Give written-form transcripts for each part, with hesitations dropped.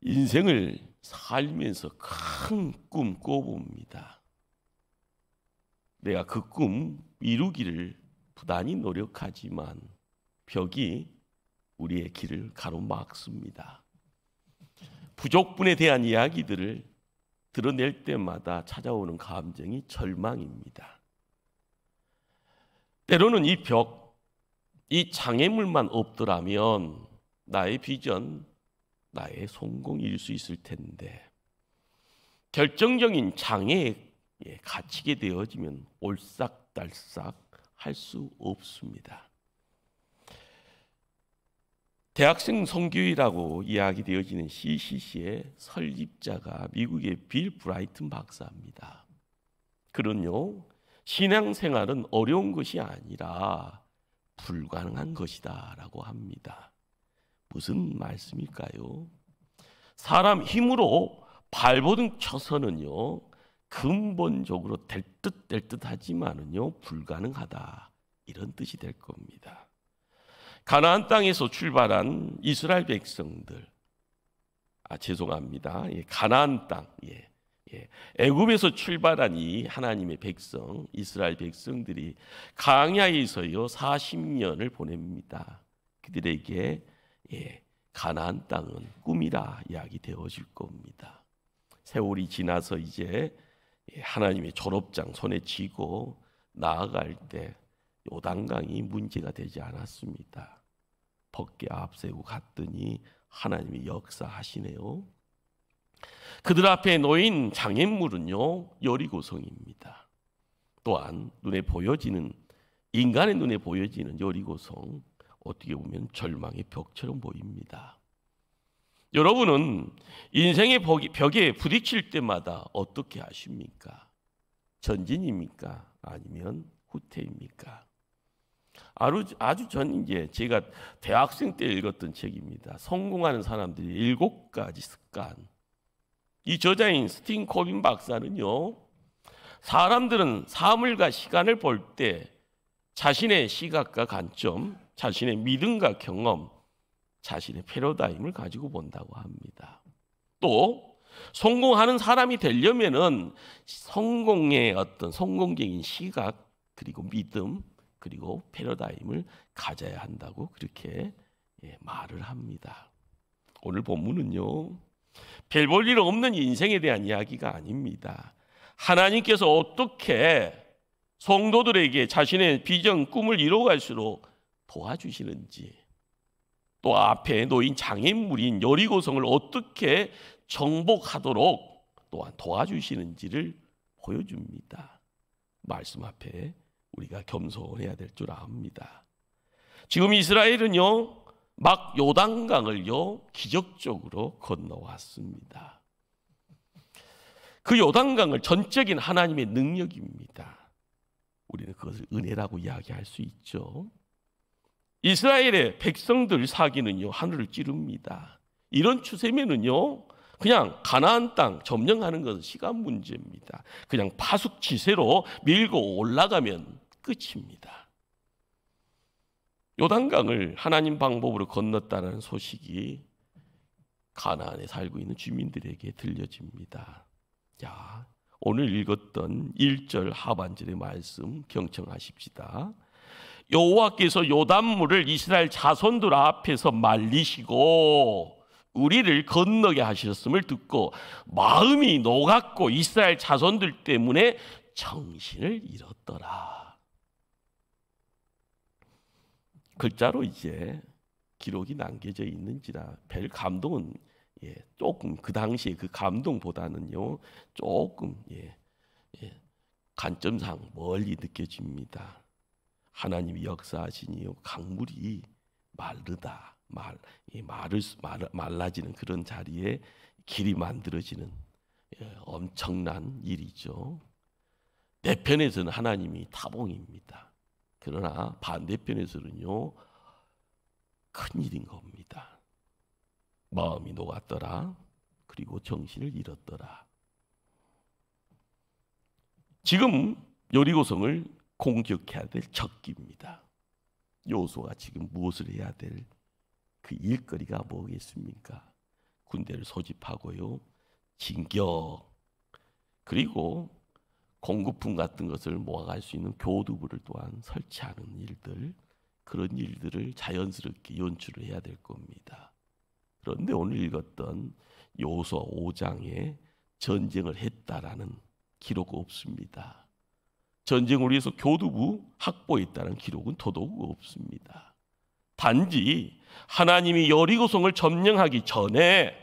인생을 살면서 큰 꿈 꿔봅니다. 내가 그 꿈 이루기를 부단히 노력하지만 벽이 우리의 길을 가로막습니다. 부족분에 대한 이야기들을 드러낼 때마다 찾아오는 감정이 절망입니다. 때로는 이 벽, 이 장애물만 없더라면 나의 비전, 나의 성공일 수 있을 텐데 결정적인 장애에 갇히게 되어지면 올싹달싹 할 수 없습니다. 대학생 선교회라고 이야기되어지는 CCC의 설립자가 미국의 빌 브라이튼 박사입니다. 그는요, 신앙생활은 어려운 것이 아니라 불가능한 것이다 라고 합니다. 무슨 말씀일까요? 사람 힘으로 발버둥 쳐서는요, 근본적으로 될 듯 하지만은요, 불가능하다, 이런 뜻이 될 겁니다. 가나안 땅에서 출발한 이스라엘 백성들, 가나안 땅, 애굽에서 출발한 이 하나님의 백성, 이스라엘 백성들이 광야에서요 40년을 보냅니다. 그들에게 가나안 땅은 꿈이라 이야기되어질 겁니다. 세월이 지나서 이제 하나님의 졸업장 손에 쥐고 나아갈 때 요단강이 문제가 되지 않았습니다. 벗게 앞세우고 갔더니 하나님이 역사하시네요. 그들 앞에 놓인 장애물은요 여리고성입니다. 또한 인간의 눈에 보여지는 여리고성, 어떻게 보면 절망의 벽처럼 보입니다. 여러분은 인생의 벽에 부딪힐 때마다 어떻게 하십니까? 전진입니까? 아니면 후퇴입니까? 아주 전 제가 대학생 때 읽었던 책입니다. 성공하는 사람들의 7가지 습관. 이 저자인 스틴 코빈 박사는요, 사람들은 사물과 시간을 볼 때 자신의 시각과 관점, 자신의 믿음과 경험, 자신의 패러다임을 가지고 본다고 합니다. 또 성공하는 사람이 되려면은 성공의 어떤 성공적인 시각, 그리고 믿음, 그리고 패러다임을 가져야 한다고 그렇게 말을 합니다. 오늘 본문은요, 별 볼 일 없는 인생에 대한 이야기가 아닙니다. 하나님께서 어떻게 성도들에게 자신의 비전, 꿈을 이루어갈수록 도와주시는지, 또 앞에 놓인 장애물인 여리고성을 어떻게 정복하도록 또한 도와주시는지를 보여줍니다. 말씀 앞에 우리가 겸손해야 될 줄 압니다. 지금 이스라엘은요, 막 요단강을요 기적적으로 건너왔습니다. 그 요단강을 전적인 하나님의 능력입니다. 우리는 그것을 은혜라고 이야기할 수 있죠. 이스라엘의 백성들 사기는요 하늘을 찌릅니다. 이런 추세면은요 그냥 가나안 땅 점령하는 것은 시간 문제입니다. 그냥 파숙지세로 밀고 올라가면 끝입니다. 요단강을 하나님 방법으로 건넜다는 소식이 가나안에 살고 있는 주민들에게 들려집니다. 자, 오늘 읽었던 1절 하반절의 말씀 경청하십시다. 여호와께서 요단물을 이스라엘 자손들 앞에서 말리시고 우리를 건너게 하셨음을 듣고 마음이 녹았고 이스라엘 자손들 때문에 정신을 잃었더라. 글자로 이제 기록이 남겨져 있는지라 별 감동은 조금 그 당시에 그 감동보다는요 조금 관점상 멀리 느껴집니다. 하나님이 역사하시니요 강물이 말라지는 그런 자리에 길이 만들어지는 엄청난 일이죠. 내 편에서는 하나님이 타봉입니다. 그러나 반대편에서는요 큰일인 겁니다. 마음이 녹았더라. 그리고 정신을 잃었더라. 지금 여리고성을 공격해야 될 적기입니다. 여호수아가 지금 무엇을 해야 될 그 일거리가 뭐겠습니까? 군대를 소집하고요, 진격, 그리고 공급품 같은 것을 모아갈 수 있는 교두부를 또한 설치하는 일들, 그런 일들을 자연스럽게 연출을 해야 될 겁니다. 그런데 오늘 읽었던 여호수아 5장에 전쟁을 했다라는 기록 없습니다. 전쟁을 위해서 교두부 확보했다는 기록은 더더욱 없습니다. 단지 하나님이 여리고성을 점령하기 전에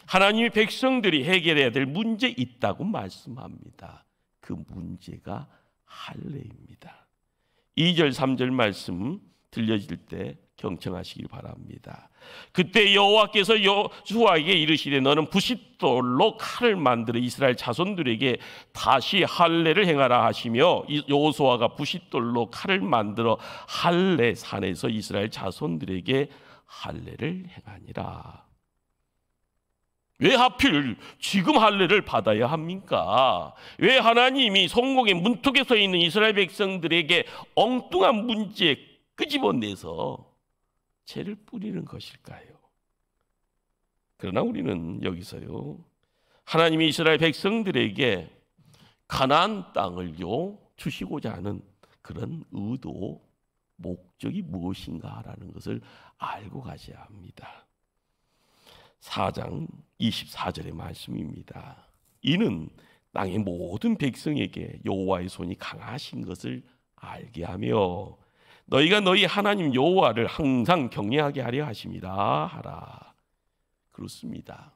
하나님의 백성들이 해결해야 될 문제 있다고 말씀합니다. 그 문제가 할례입니다. 2절 3절 말씀 들려질 때 경청하시길 바랍니다. 그때 여호와께서 여호수아에게 이르시되 너는 부싯돌로 칼을 만들어 이스라엘 자손들에게 다시 할례를 행하라 하시며, 여호수아가 부싯돌로 칼을 만들어 할례 산에서 이스라엘 자손들에게 할례를 행하니라. 왜 하필 지금 할례를 받아야 합니까? 왜 하나님이 성공의 문턱에 서 있는 이스라엘 백성들에게 엉뚱한 문제 끄집어내서 죄를 뿌리는 것일까요? 그러나 우리는 여기서요, 하나님이 이스라엘 백성들에게 가나안 땅을요 주시고자 하는 그런 의도, 목적이 무엇인가라는 것을 알고 가셔야 합니다. 4장 24절의 말씀입니다. 이는 땅의 모든 백성에게 여호와의 손이 강하신 것을 알게 하며 너희가 너희 하나님 여호와를 항상 경외하게 하려 하심이라 하라. 그렇습니다.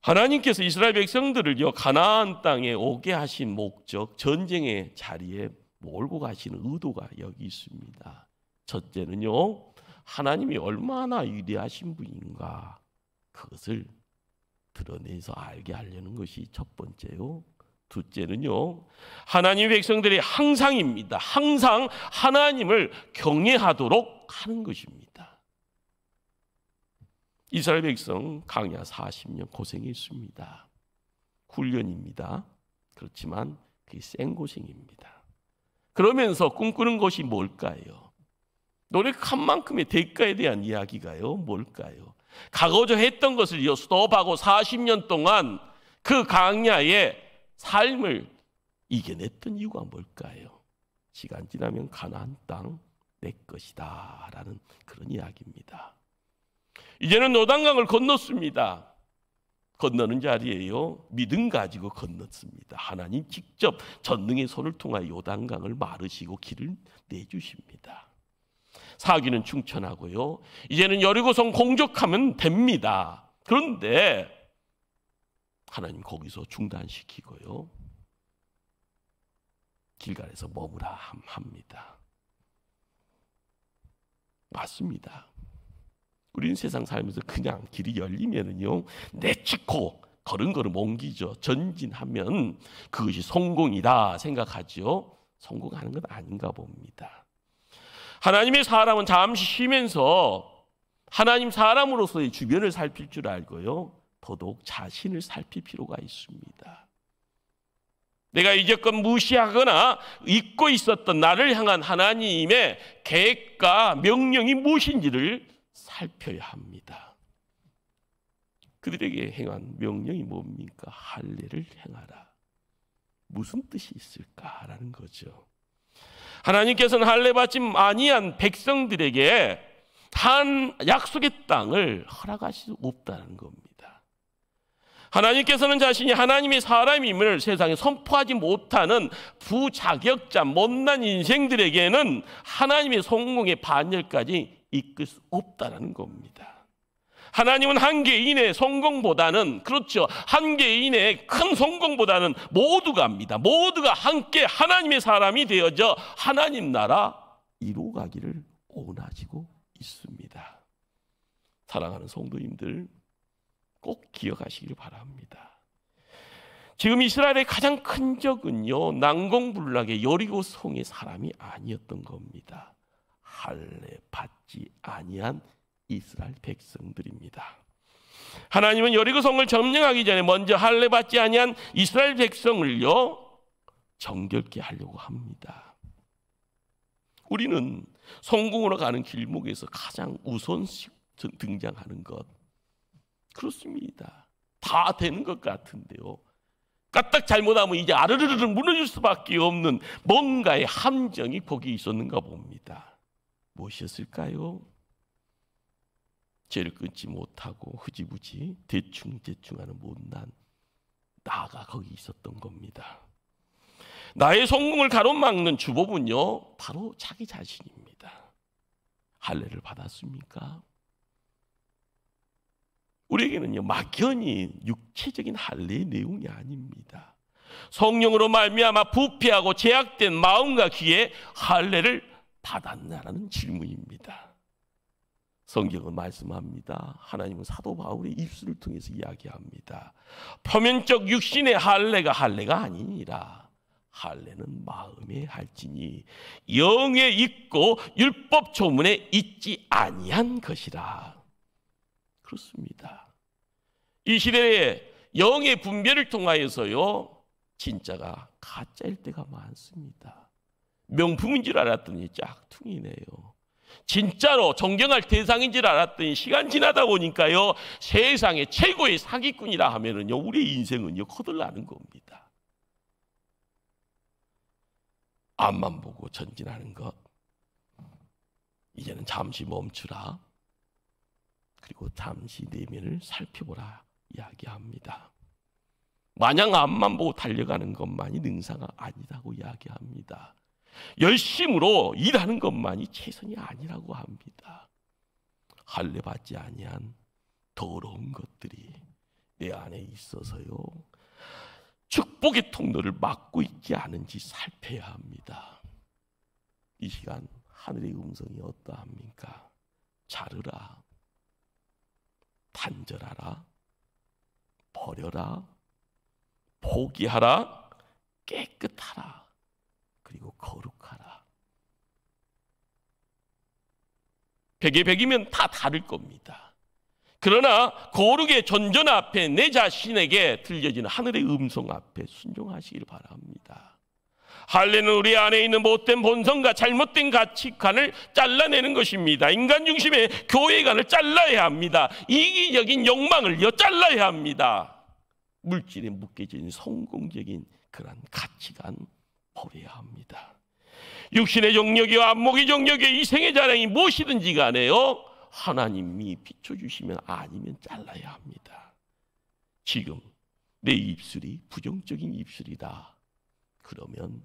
하나님께서 이스라엘 백성들을요 가나안 땅에 오게 하신 목적, 전쟁의 자리에 몰고 가시는 의도가 여기 있습니다. 첫째는요, 하나님이 얼마나 위대하신 분인가, 그것을 드러내서 알게 하려는 것이 첫 번째요. 둘째는요, 하나님 백성들이 항상입니다. 항상 하나님을 경외하도록 하는 것입니다. 이스라엘 백성 광야 40년 고생했습니다. 훈련입니다. 그렇지만 그게 생고생입니다. 그러면서 꿈꾸는 것이 뭘까요? 노력한 만큼의 대가에 대한 이야기가요 뭘까요? 가고자 했던 것을 스톱하고 40년 동안 그 광야의 삶을 이겨냈던 이유가 뭘까요? 시간 지나면 가나안 땅 내 것이다 라는 그런 이야기입니다. 이제는 요단강을 건넜습니다. 건너는 자리에요 믿음 가지고 건넜습니다. 하나님 직접 전능의 손을 통하여 요단강을 마르시고 길을 내주십니다. 사기는 충천하고요, 이제는 여리고성 공격하면 됩니다. 그런데 하나님 거기서 중단시키고요, 길갈에서 머무라 합니다. 맞습니다. 우리는 세상 살면서 그냥 길이 열리면은요 내치고 걸음걸음 옮기죠. 전진하면 그것이 성공이다 생각하죠. 성공하는 건 아닌가 봅니다. 하나님의 사람은 잠시 쉬면서 하나님 사람으로서의 주변을 살필 줄 알고요, 더더욱 자신을 살필 필요가 있습니다. 내가 이제껏 무시하거나 잊고 있었던 나를 향한 하나님의 계획과 명령이 무엇인지를 살펴야 합니다. 그들에게 행한 명령이 뭡니까? 할례를 행하라. 무슨 뜻이 있을까라는 거죠. 하나님께서는 할례 받지 아니한 백성들에게 한 약속의 땅을 허락하실 수 없다는 겁니다. 하나님께서는 자신이 하나님의 사람임을 세상에 선포하지 못하는 부자격자 못난 인생들에게는 하나님의 성공의 반열까지 이끌 수 없다는 겁니다. 하나님은 한 개인의 성공보다는, 그렇죠, 한 개인의 큰 성공보다는 모두가 합니다. 모두가 함께 하나님의 사람이 되어져 하나님 나라 이루어가기를 원하시고 있습니다. 사랑하는 성도님들, 꼭 기억하시길 바랍니다. 지금 이스라엘의 가장 큰 적은요, 난공불락의 여리고성의 사람이 아니었던 겁니다. 할례 받지 아니한 이스라엘 백성들입니다. 하나님은 여리고성을 점령하기 전에 먼저 할례 받지 아니한 이스라엘 백성을요 정결케 하려고 합니다. 우리는 성공으로 가는 길목에서 가장 우선 등장하는 것, 그렇습니다. 다 되는 것 같은데요. 까딱 잘못하면 이제 아르르르 무너질 수밖에 없는 뭔가의 함정이 거기 있었는가 봅니다. 무엇이었을까요? 죄를 끊지 못하고 흐지부지 대충하는 못난 나가 거기 있었던 겁니다. 나의 성공을 가로막는 주범은요, 바로 자기 자신입니다. 할례를 받았습니까? 우리에게는요, 막연히 육체적인 할례의 내용이 아닙니다. 성령으로 말미암아 부패하고 제약된 마음과 귀에 할례를 받았나라는 질문입니다. 성경은 말씀합니다. 하나님은 사도 바울의 입술을 통해서 이야기합니다. 표면적 육신의 할례가 아니니라. 할례는 마음에 할지니 영에 있고 율법 조문에 있지 아니한 것이라. 그렇습니다. 이 시대에 영의 분별을 통하여서요, 진짜가 가짜일 때가 많습니다. 명품인 줄 알았더니 짝퉁이네요. 진짜로 존경할 대상인 줄 알았더니 시간 지나다 보니까요, 세상의 최고의 사기꾼이라 하면은요, 우리 인생은요 거들나는 겁니다. 앞만 보고 전진하는 것, 이제는 잠시 멈추라. 그리고 잠시 내면을 살펴보라 이야기합니다. 마냥 앞만 보고 달려가는 것만이 능사가 아니라고 이야기합니다. 열심으로 일하는 것만이 최선이 아니라고 합니다. 할례 받지 아니한 더러운 것들이 내 안에 있어서요, 축복의 통로를 막고 있지 않은지 살펴야 합니다. 이 시간 하늘의 음성이 어떠합니까? 자르라, 단절하라, 버려라, 포기하라, 깨끗하라, 그리고 거룩하라. 100에 100이면 다 다를 겁니다. 그러나 거룩의 전전 앞에 내 자신에게 들려지는 하늘의 음성 앞에 순종하시길 바랍니다. 할례는 우리 안에 있는 못된 본성과 잘못된 가치관을 잘라내는 것입니다. 인간 중심의 교회관을 잘라야 합니다. 이기적인 욕망을요 잘라야 합니다. 물질에 묶여진 성공적인 그런 가치관 버려야 합니다. 육신의 정력이와 안목의 정력이 이생의 자랑이 무엇이든지 간에요, 하나님이 비춰주시면 아니면 잘라야 합니다. 지금 내 입술이 부정적인 입술이다. 그러면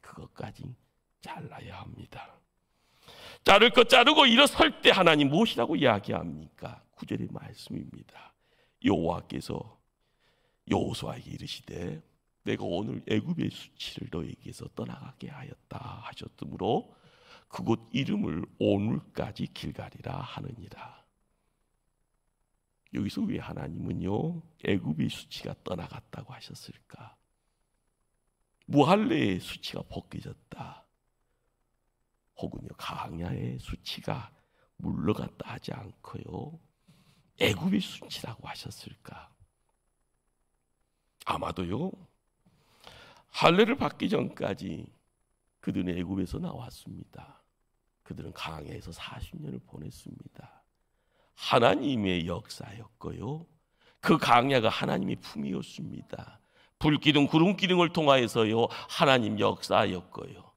그것까지 잘라야 합니다. 자를 것 자르고 일어설 때 하나님 무엇이라고 이야기합니까? 9절의 말씀입니다. 여호와께서 여호수아에게 이르시되 내가 오늘 애굽의 수치를 너에게서 떠나가게 하였다 하셨으므로 그곳 이름을 오늘까지 길갈이라 하느니라. 여기서 왜 하나님은요 애굽의 수치가 떠나갔다고 하셨을까? 무할례의 수치가 벗겨졌다, 혹은요 강야의 수치가 물러갔다 하지 않고요 애굽의 수치라고 하셨을까? 아마도요 할례를 받기 전까지 그들은 애굽에서 나왔습니다. 그들은 강야에서 40년을 보냈습니다. 하나님의 역사였고요, 그 강야가 하나님의 품이었습니다. 불기둥 구름기둥을 통하여서요 하나님 역사였고요,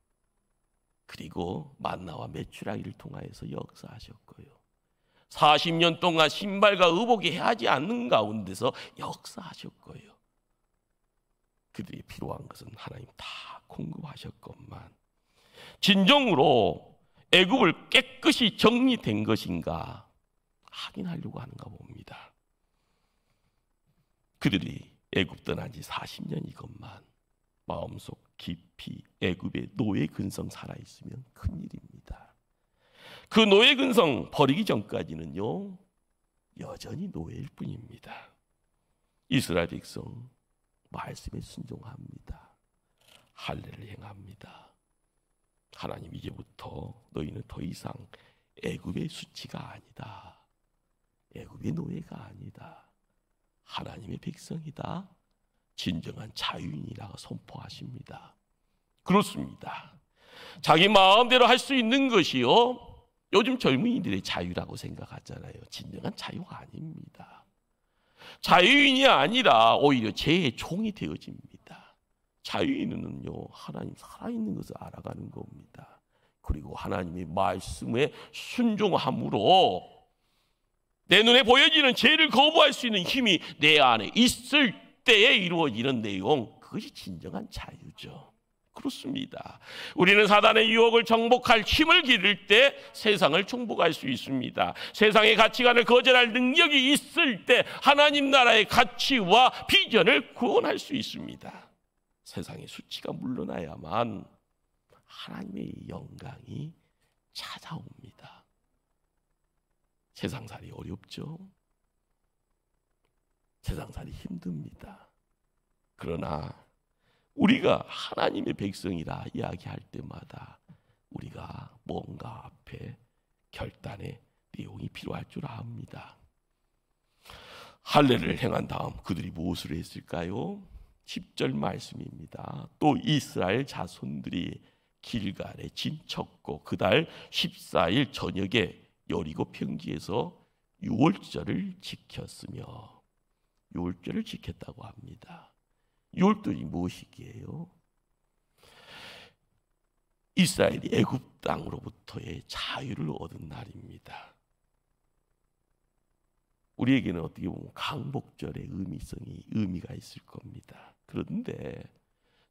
그리고 만나와 메추라기를 통하여서 역사하셨고요, 40년 동안 신발과 의복이 해하지 않는 가운데서 역사하셨고요, 그들이 필요한 것은 하나님 다 공급하셨건만 진정으로 애굽을 깨끗이 정리된 것인가 확인하려고 하는가 봅니다. 그들이 애굽 떠난 지 40년이건만 마음속 깊이 애굽의 노예 근성 살아있으면 큰일입니다. 그 노예 근성 버리기 전까지는요 여전히 노예일 뿐입니다. 이스라엘 백성 말씀에 순종합니다. 할례를 행합니다. 하나님 이제부터 너희는 더 이상 애굽의 수치가 아니다, 애굽의 노예가 아니다, 하나님의 백성이다, 진정한 자유인이라고 선포하십니다. 그렇습니다. 자기 마음대로 할 수 있는 것이요 요즘 젊은이들의 자유라고 생각하잖아요. 진정한 자유가 아닙니다. 자유인이 아니라 오히려 죄의 종이 되어집니다. 자유인은요, 하나님 살아있는 것을 알아가는 겁니다. 그리고 하나님의 말씀에 순종함으로 내 눈에 보여지는 죄를 거부할 수 있는 힘이 내 안에 있을 때에 이루어지는 내용, 그것이 진정한 자유죠. 그렇습니다. 우리는 사단의 유혹을 정복할 힘을 기를 때 세상을 정복할 수 있습니다. 세상의 가치관을 거절할 능력이 있을 때 하나님 나라의 가치와 비전을 구원할 수 있습니다. 세상의 수치가 물러나야만 하나님의 영광이 찾아옵니다. 세상살이 어렵죠. 세상살이 힘듭니다. 그러나 우리가 하나님의 백성이라 이야기할 때마다 우리가 뭔가 앞에 결단의 내용이 필요할 줄 압니다. 할례를 행한 다음 그들이 무엇을 했을까요? 10절 말씀입니다. 또 이스라엘 자손들이 길갈에 진쳤고 그달 14일 저녁에 여리고 평지에서 유월절을 지켰으며, 유월절을 지켰다고 합니다. 유월절이 무엇이기에요? 이스라엘이 애굽 땅으로부터의 자유를 얻은 날입니다. 우리에게는 어떻게 보면 강복절의 의미가 있을 겁니다. 그런데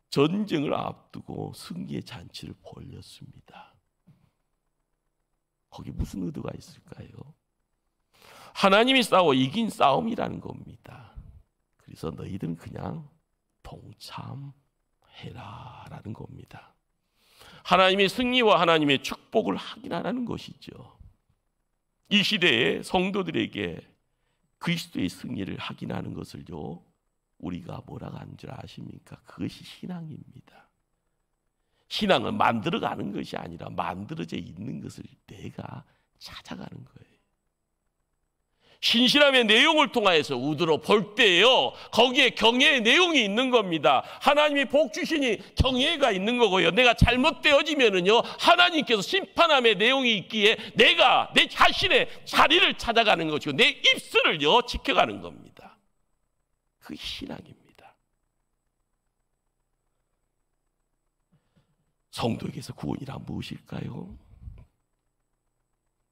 전쟁을 앞두고 승리의 잔치를 벌였습니다. 거기 무슨 의도가 있을까요? 하나님이 싸워 이긴 싸움이라는 겁니다. 그래서 너희들은 그냥 동참해라라는 겁니다. 하나님의 승리와 하나님의 축복을 확인하라는 것이죠. 이 시대에 성도들에게 그리스도의 승리를 확인하는 것을요, 우리가 뭐라고 하는 줄 아십니까? 그것이 신앙입니다. 신앙은 만들어가는 것이 아니라 만들어져 있는 것을 내가 찾아가는 거예요. 신실함의 내용을 통하여서 우드로 볼 때요, 거기에 경외의 내용이 있는 겁니다. 하나님이 복 주시니 경외가 있는 거고요. 내가 잘못되어지면은요, 하나님께서 심판함의 내용이 있기에 내가 내 자신의 자리를 찾아가는 것이고 내 입술을요 지켜가는 겁니다. 그 신앙입니다. 성도에게서 구원이란 무엇일까요?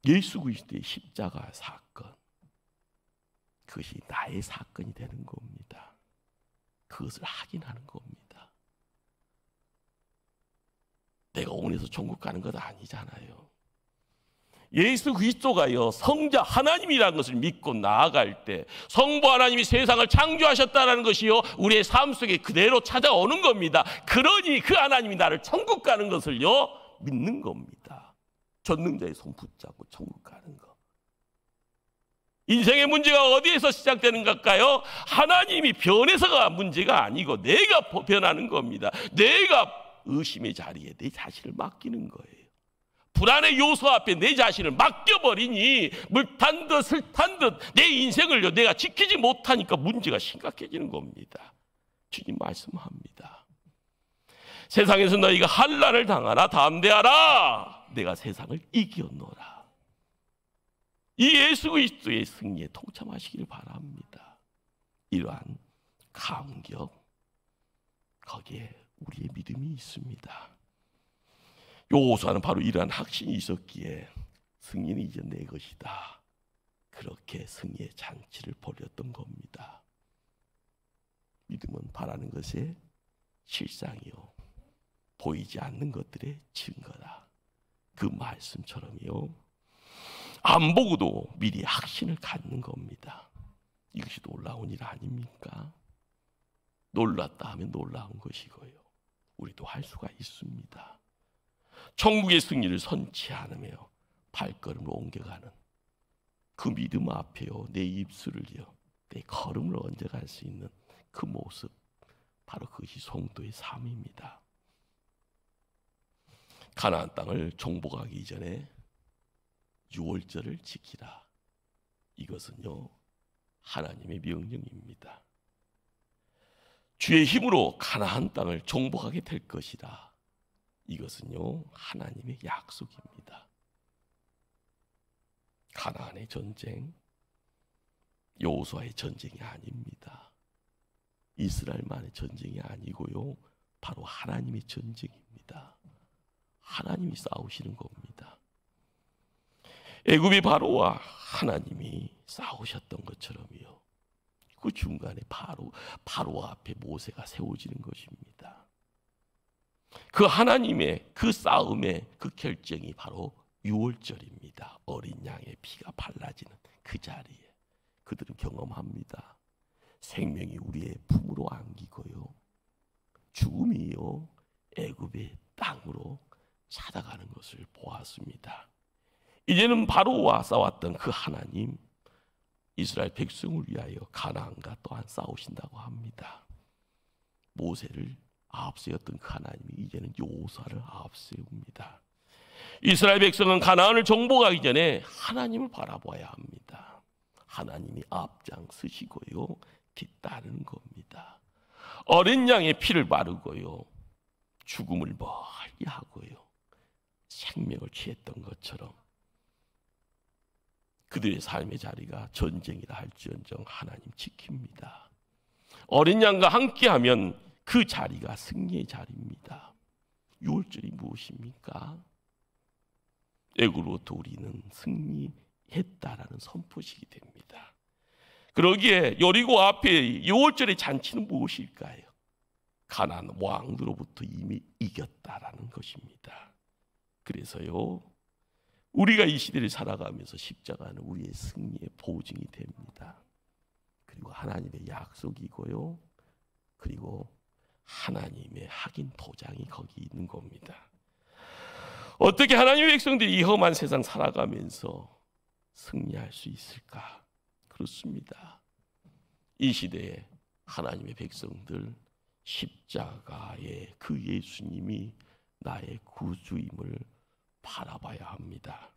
예수 그리스도의 십자가 사건, 그것이 나의 사건이 되는 겁니다. 그것을 확인하는 겁니다. 내가 오늘에서 천국 가는 것 아니잖아요. 예수 그리스도가요, 성자 하나님이라는 것을 믿고 나아갈 때 성부 하나님이 세상을 창조하셨다는 것이요, 우리의 삶 속에 그대로 찾아오는 겁니다. 그러니 그 하나님이 나를 천국 가는 것을요 믿는 겁니다. 전능자의 손 붙잡고 천국 가는 것. 인생의 문제가 어디에서 시작되는 걸까요? 하나님이 변해서가 문제가 아니고 내가 변하는 겁니다. 내가 의심의 자리에 내 자신을 맡기는 거예요. 불안의 요소 앞에 내 자신을 맡겨버리니 물 탄 듯 술 탄 듯 내 인생을 내가 지키지 못하니까 문제가 심각해지는 겁니다. 주님 말씀합니다. 세상에서 너희가 환난을 당하나 담대하라. 내가 세상을 이겼노라. 이 예수 그리스도의 승리에 동참하시기를 바랍니다. 이러한 감격, 거기에 우리의 믿음이 있습니다. 여호수아는 바로 이러한 확신이 있었기에 승리는 이제 내 것이다, 그렇게 승리의 잔치를 벌였던 겁니다. 믿음은 바라는 것의 실상이요, 보이지 않는 것들의 증거다. 그 말씀처럼요, 안 보고도 미리 확신을 갖는 겁니다. 이것이 놀라운 일 아닙니까? 놀랐다 하면 놀라운 것이고요, 우리도 할 수가 있습니다. 천국의 승리를 선치 않으며 발걸음을 옮겨가는 그 믿음 앞에요, 내 입술을요, 내 걸음을 얹어갈 수 있는 그 모습, 바로 그것이 성도의 삶입니다. 가나안 땅을 정복하기 이전에 유월절을 지키라. 이것은요, 하나님의 명령입니다. 주의 힘으로 가나안 땅을 정복하게 될 것이다. 이것은요, 하나님의 약속입니다. 가나안의 전쟁, 여호수아의 전쟁이 아닙니다. 이스라엘만의 전쟁이 아니고요, 바로 하나님의 전쟁입니다. 하나님이 싸우시는 겁니다. 애굽의 바로와 하나님이 싸우셨던 것처럼요, 그 중간에 바로 앞에 모세가 세워지는 것입니다. 그 하나님의 그 싸움의 그 결정이 바로 유월절입니다. 어린 양의 피가 발라지는 그 자리에 그들은 경험합니다. 생명이 우리의 품으로 안기고요, 죽음이요 애굽의 땅으로 찾아가는 것을 보았습니다. 이제는 바로와 싸웠던 그 하나님, 이스라엘 백성을 위하여 가나안과 또한 싸우신다고 합니다. 모세를 앞세웠던 그 하나님이 이제는 여호수아를 앞세웁니다. 이스라엘 백성은 가나안을 정복하기 전에 하나님을 바라봐야 합니다. 하나님이 앞장서시고요, 뒤따르는 겁니다. 어린 양의 피를 바르고요, 죽음을 멀리 하고요, 생명을 취했던 것처럼 그들의 삶의 자리가 전쟁이라 할지언정 하나님 지킵니다. 어린 양과 함께하면 그 자리가 승리의 자리입니다. 유월절이 무엇입니까? 애굽으로부터 우리는 승리했다라는 선포식이 됩니다. 그러기에 여리고 앞에 유월절의 잔치는 무엇일까요? 가나안 왕들로부터 이미 이겼다라는 것입니다. 그래서요, 우리가 이 시대를 살아가면서 십자가는 우리의 승리의 보증이 됩니다. 그리고 하나님의 약속이고요, 그리고 하나님의 확인 도장이 거기 있는 겁니다. 어떻게 하나님의 백성들이 이 험한 세상 살아가면서 승리할 수 있을까? 그렇습니다. 이 시대에 하나님의 백성들, 십자가의 그 예수님이 나의 구주임을 바라봐야 합니다.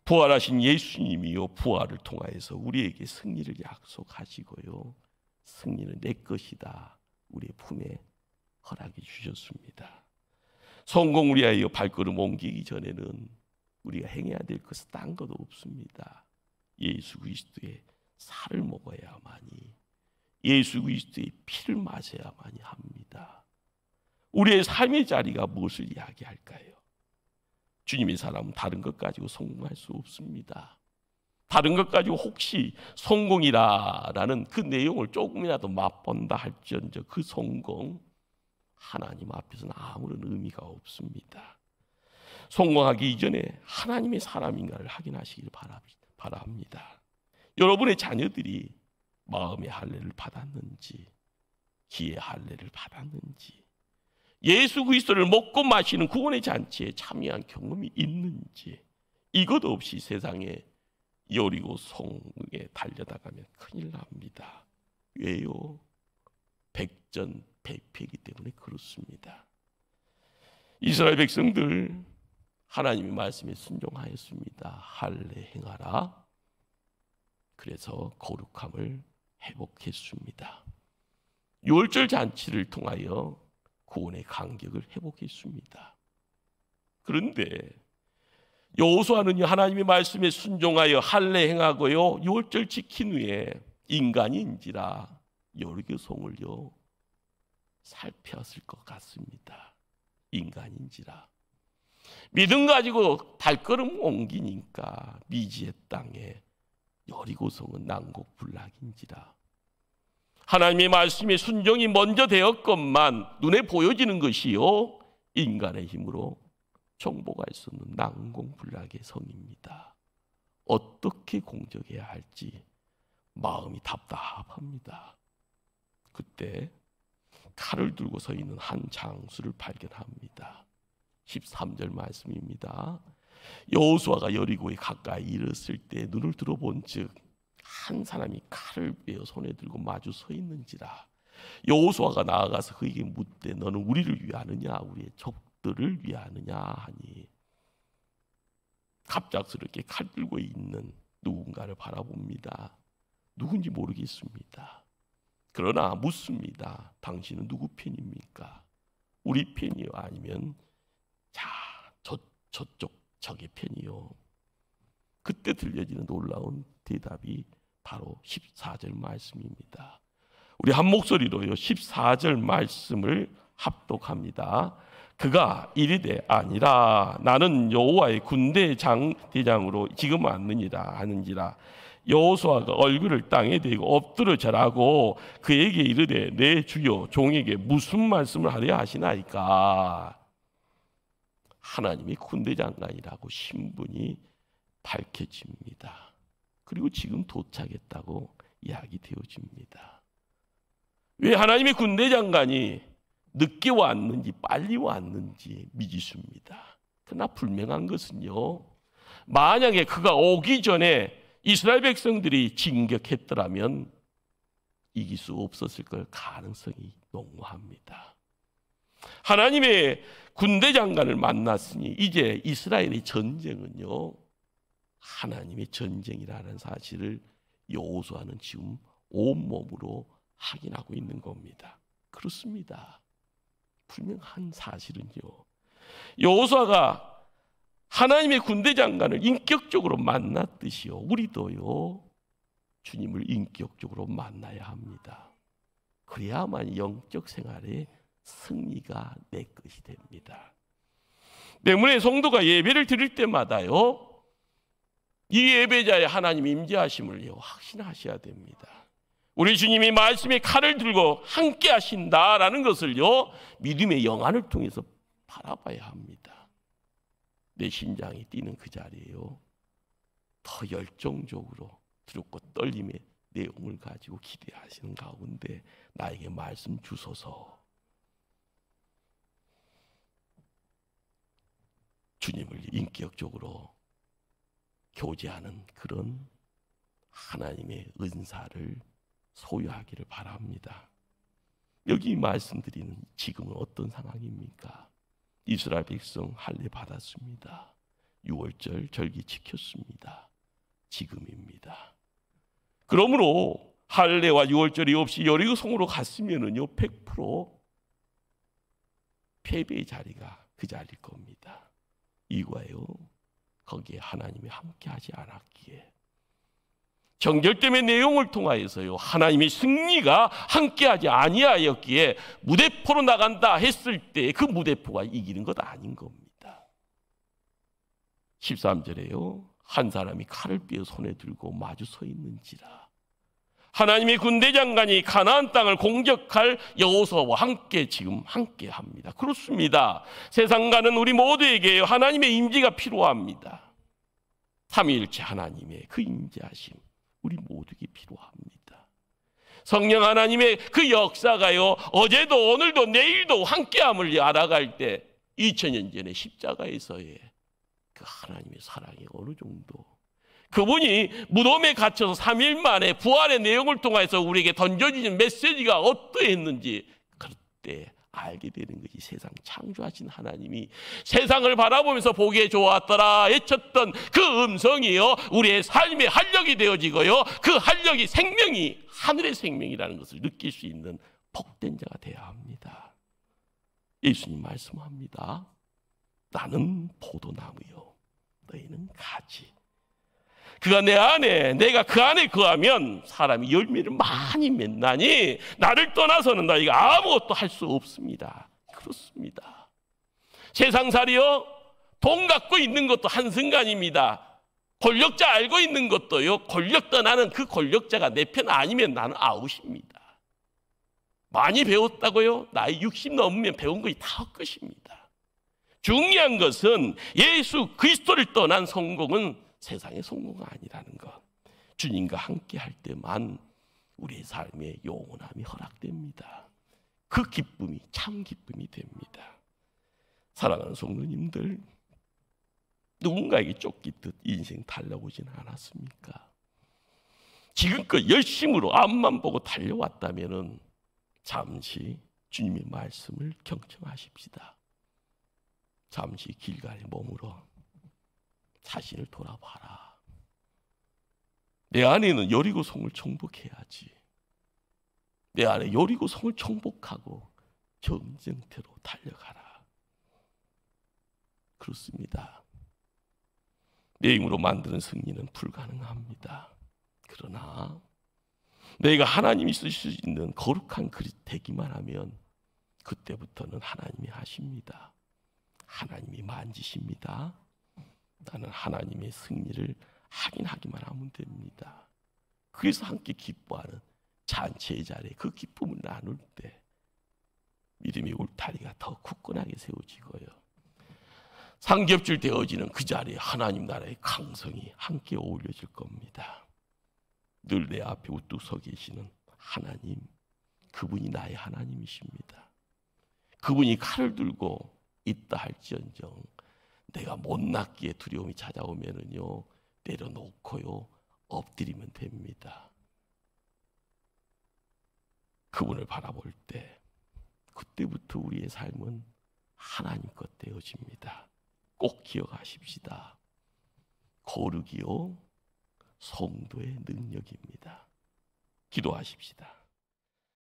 부활하신 예수님이요, 부활을 통하여서 우리에게 승리를 약속하시고요, 승리는 내 것이다 우리의 품에 허락해 주셨습니다. 성공을 위하여 발걸음 옮기기 전에는 우리가 행해야 될 것은 딴 것도 없습니다. 예수 그리스도의 살을 먹어야만이, 예수 그리스도의 피를 마셔야만이 합니다. 우리의 삶의 자리가 무엇을 이야기할까요? 주님의 사람은 다른 것 가지고 성공할 수 없습니다. 다른 것 가지고 혹시 성공이라는 그 내용을 조금이라도 맛본다 할지언정 그 성공, 하나님 앞에서는 아무런 의미가 없습니다. 성공하기 이전에 하나님의 사람인가를 확인하시길 바랍니다. 여러분의 자녀들이 마음의 할례를 받았는지, 기의 할례를 받았는지, 예수 그리스도를 먹고 마시는 구원의 잔치에 참여한 경험이 있는지, 이것 없이 세상에 여리고 성에 달려나가면 큰일 납니다. 왜요? 백전백패이기 때문에 그렇습니다. 이스라엘 백성들 하나님의 말씀에 순종하였습니다. 할례 행하라. 그래서 거룩함을 회복했습니다. 유월절 잔치를 통하여 구원의 간격을 회복했습니다. 그런데 여호수아는 하나님의 말씀에 순종하여 할례 행하고요, 유월절 지킨 후에 인간인지라 여리고성을요 살폈을 것 같습니다. 인간인지라 믿음 가지고 발걸음 옮기니까 미지의 땅에 여리고성은 난곡불락인지라 하나님의 말씀에 순종이 먼저 되었건만 눈에 보여지는 것이요 인간의 힘으로 정복할 수 없는 난공불락의 성입니다. 어떻게 공격해야 할지 마음이 답답합니다. 그때 칼을 들고 서 있는 한 장수를 발견합니다. 13절 말씀입니다. 여호수아가 여리고에 가까이 이르렀을 때 눈을 들어본 즉 한 사람이 칼을 빼어 손에 들고 마주 서 있는지라 여호수아가 나아가서 그에게 묻되 너는 우리를 위하느냐 우리의 적들을 위하느냐 하니 갑작스럽게 칼 들고 있는 누군가를 바라봅니다. 누군지 모르겠습니다. 그러나 묻습니다. 당신은 누구 편입니까? 우리 편이요 아니면 저쪽 적의 편이요. 그때 들려지는 놀라운 대답이 바로 14절 말씀입니다. 우리 한 목소리로요 14절 말씀을 합독합니다. 그가 이르되 아니라 나는 여호와의 군대 대장으로 지금 왔느니라 하는지라. 여호수아가 얼굴을 땅에 대고 엎드려 절하고 그에게 이르되 내 주여 종에게 무슨 말씀을 하려 하시나이까. 하나님이 군대장관이라고 신분이 밝혀집니다. 그리고 지금 도착했다고 이야기되어집니다. 왜 하나님의 군대장관이 늦게 왔는지 빨리 왔는지 미지수입니다. 그러나 분명한 것은요, 만약에 그가 오기 전에 이스라엘 백성들이 진격했더라면 이길 수 없었을 걸 가능성이 농후합니다. 하나님의 군대 장관을 만났으니 이제 이스라엘의 전쟁은요 하나님의 전쟁이라는 사실을 여호수아는 지금 온몸으로 확인하고 있는 겁니다. 그렇습니다. 분명한 사실은요, 여호수아가 하나님의 군대 장관을 인격적으로 만났듯이요 우리도요 주님을 인격적으로 만나야 합니다. 그래야만 영적 생활에 승리가 내 것이 됩니다. 때문에 성도가 예배를 드릴 때마다요 이 예배자의 하나님 임재하심을요 확신하셔야 됩니다. 우리 주님이 말씀의 칼을 들고 함께 하신다라는 것을요 믿음의 영안을 통해서 바라봐야 합니다. 내 심장이 뛰는 그 자리에요 더 열정적으로 두렵고 떨림의 내용을 가지고 기대하시는 가운데 나에게 말씀 주소서. 주님을 인격적으로 교제하는 그런 하나님의 은사를 소유하기를 바랍니다. 여기 말씀드리는 지금은 어떤 상황입니까? 이스라엘 백성 할례 받았습니다. 6월절 절기 지켰습니다. 지금입니다. 그러므로 할례와 6월절이 없이 여리고성으로 갔으면은요 100% 패배의 자리가 그 자리일 겁니다. 이거예요. 거기에 하나님이 함께하지 않았기에, 정결됨의 내용을 통하여서요 하나님의 승리가 함께하지 아니하였기에 무대포로 나간다 했을 때 그 무대포가 이기는 것 아닌 겁니다. 13절에요 한 사람이 칼을 빼어 손에 들고 마주 서 있는지라. 하나님의 군대 장관이 가나안 땅을 공격할 여호수아와 함께 지금 함께합니다. 그렇습니다. 세상 가는 우리 모두에게 하나님의 임재가 필요합니다. 삼위일체 하나님의 그 임재하심 우리 모두에게 필요합니다. 성령 하나님의 그 역사가요 어제도 오늘도 내일도 함께함을 알아갈 때 2000년 전에 십자가에서의 그 하나님의 사랑이 어느 정도, 그분이 무덤에 갇혀서 3일 만에 부활의 내용을 통해서 우리에게 던져주신 메시지가 어떠했는지 그때 알게 되는 것이 세상 창조하신 하나님이 세상을 바라보면서 보기에 좋았더라 외쳤던 그 음성이요 우리의 삶의 활력이 되어지고요 그 활력이 생명이 하늘의 생명이라는 것을 느낄 수 있는 복된 자가 되어야 합니다. 예수님 말씀합니다. 나는 포도나무요 너희는 가지. 그가 내 안에 내가 그 안에 거하면 사람이 열매를 많이 맺나니 나를 떠나서는 너희가 아무것도 할 수 없습니다. 그렇습니다. 세상살이요 돈 갖고 있는 것도 한순간입니다. 권력자 알고 있는 것도요 권력 떠나는 그 권력자가 내 편 아니면 나는 아웃입니다. 많이 배웠다고요? 나이 60 넘으면 배운 것이 다 헛것입니다. 중요한 것은 예수 그리스도를 떠난 성공은 세상의 성공이 아니라는 것. 주님과 함께 할 때만 우리의 삶에 영원함이 허락됩니다. 그 기쁨이 참 기쁨이 됩니다. 사랑하는 성도님들, 누군가에게 쫓기듯 인생 달려오지는 않았습니까? 지금껏 열심으로 앞만 보고 달려왔다면 잠시 주님의 말씀을 경청하십시다. 잠시 길가에 머물어 자신을 돌아봐라. 내 안에는 여리고성을 정복해야지. 내 안에 여리고성을 정복하고 전쟁터로 달려가라. 그렇습니다. 내 힘으로 만드는 승리는 불가능합니다. 그러나 내가 하나님이 쓰실 수 있는 거룩한 그릇 되기만 하면 그때부터는 하나님이 하십니다. 하나님이 만지십니다. 나는 하나님의 승리를 확인하기만 하면 됩니다. 그래서 함께 기뻐하는 잔치의 자리에 그 기쁨을 나눌 때 믿음의 울타리가 더 굳건하게 세워지고요. 삼겹줄 되어지는 그 자리에 하나님 나라의 강성이 함께 어울려질 겁니다. 늘 내 앞에 우뚝 서 계시는 하나님, 그분이 나의 하나님이십니다. 그분이 칼을 들고 있다 할지언정 내가 못났기에 두려움이 찾아오면은요 내려놓고요 엎드리면 됩니다. 그분을 바라볼 때 그때부터 우리의 삶은 하나님 것 되어집니다. 꼭 기억하십시다. 거룩이요 성도의 능력입니다. 기도하십시다.